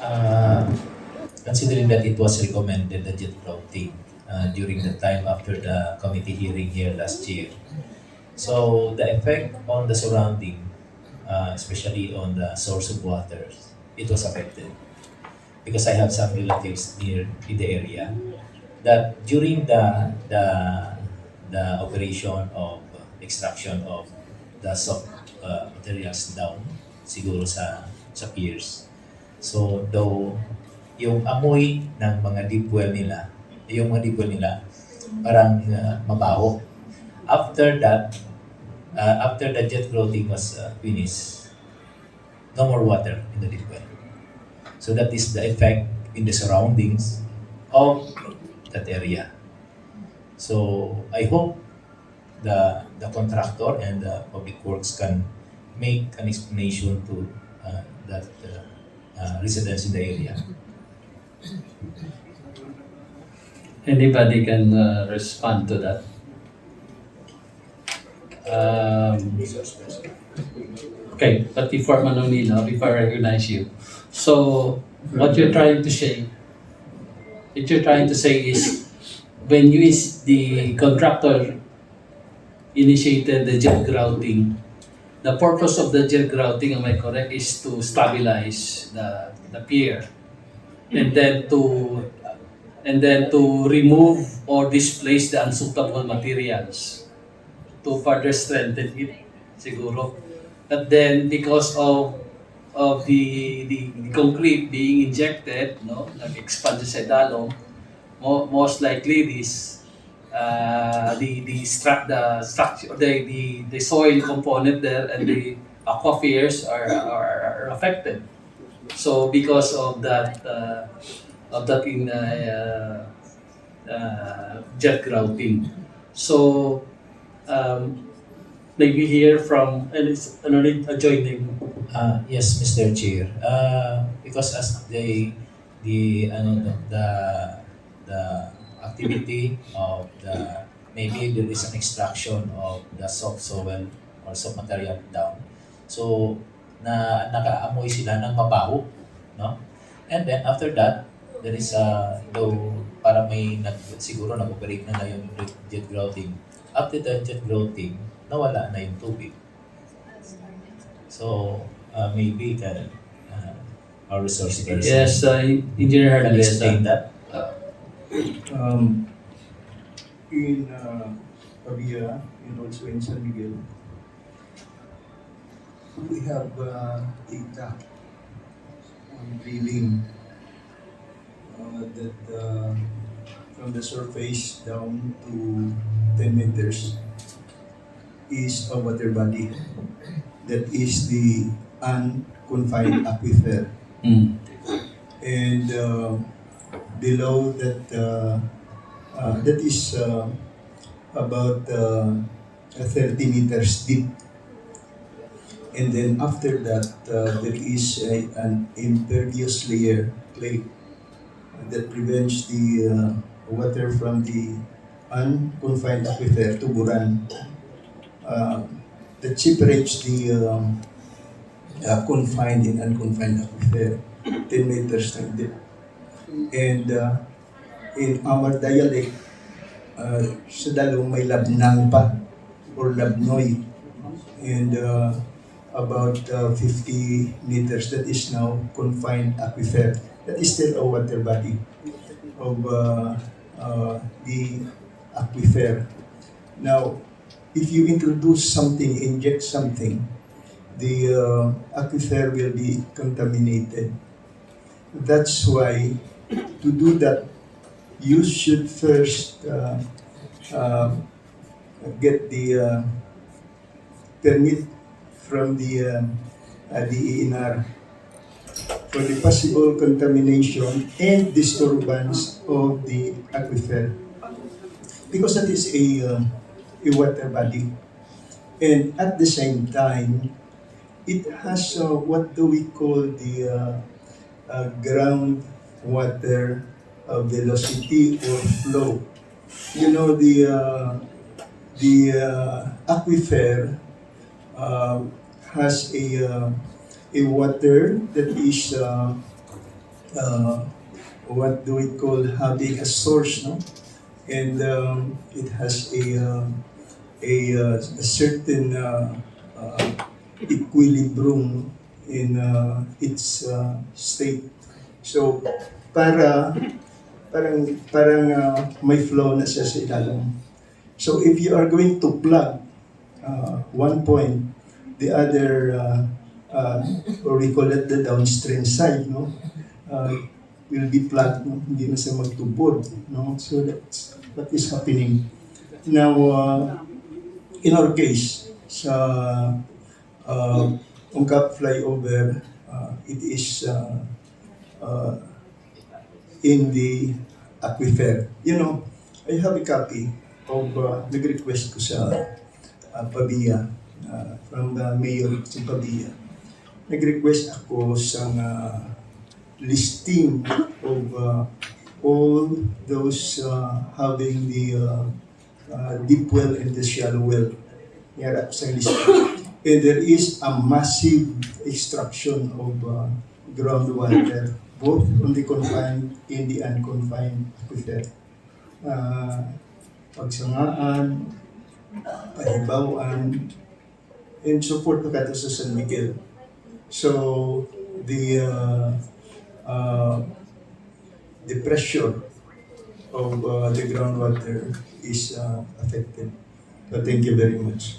Uh, Considering that it was recommended that jet grouting during the time after the committee hearing here last year. So the effect on the surrounding, especially on the source of water, it was affected because I have some relatives near in the area that during the operation of extraction of the soft materials down siguro sa piers. So though yung amoy ng mga deep well nila, yung mga deep well nila parang mabaho. After that, after the jet grouting was finished, no more water in the deep well. So that is the effect in the surroundings of that area. So I hope the contractor and the public works can make an explanation to that residents in the area. Anybody can respond to that. Okay, but before Manonino, before I recognize you, so what you're trying to say, is when the contractor initiated the jet grouting, the purpose of the jet grouting, am I correct, is to stabilize the pier and then to remove or displace the unsuitable materials to further strengthen it, siguro. But then because of the concrete being injected, no, nag-expand sa dalom, most likely this the structure, the soil component there and the aquifers are affected. So because of that in jet grouting. So maybe hear from and it's another adjoining. Yes, Mr. Chair. Because as the ano the activity of the maybe there is an extraction of the soft soil or soft material down. So nakaamoy sila ng mabaho, no? And then after that, there is though para may siguro nag-operate na yung jet grouting. After the jet grouting, nawala na yung tubig. So maybe can our resource person Yes, Engineer can explain Jardeleza. that. Um, in Pavia and also in San Miguel, we have data on drilling that from the surface down to 10 meters is a water body that is the unconfined aquifer. Mm. And below that, that is about 30 meters deep. And then after that, there is an impervious layer plate that prevents the water from the unconfined aquifer to buran. That separates the confined and unconfined aquifer, 10 meters deep. And in our dialect, sa dalong may labnang pa or labnoy. And about 50 meters, that is now confined aquifer. That is still a water body of the aquifer. Now, if you introduce something, inject something, the aquifer will be contaminated. That's why to do that, you should first get the permit from the ENR for the possible contamination and disturbance of the aquifer, because that is a water body, and at the same time, it has what do we call the groundwater velocity or flow. You know, the aquifer has a water that is uh, what do we call having a source, no? And it has a certain equilibrium in its state. So para parang may flow na siya sa ilalim. So if you are going to plug one point, the other or we call it the downstream side, no, uh, will be plugged, no, hindi na siya magtubod, no. So that's what is happening now. In our case, sa Ungka Flyover, it is uh, in the aquifer. You know, I have a copy of nag-request ko sa Pabia, from the mayor sa Pabia. Nag-request ako sa listing of all those having the deep well and the shallow well. Yara sa listing. And there is a massive extraction of groundwater, both on the confined and the unconfined aquifer. Pagsangaan, pahibawan, and so forth pagkatapos sa San Miguel. So the pressure of the groundwater is affected. So thank you very much.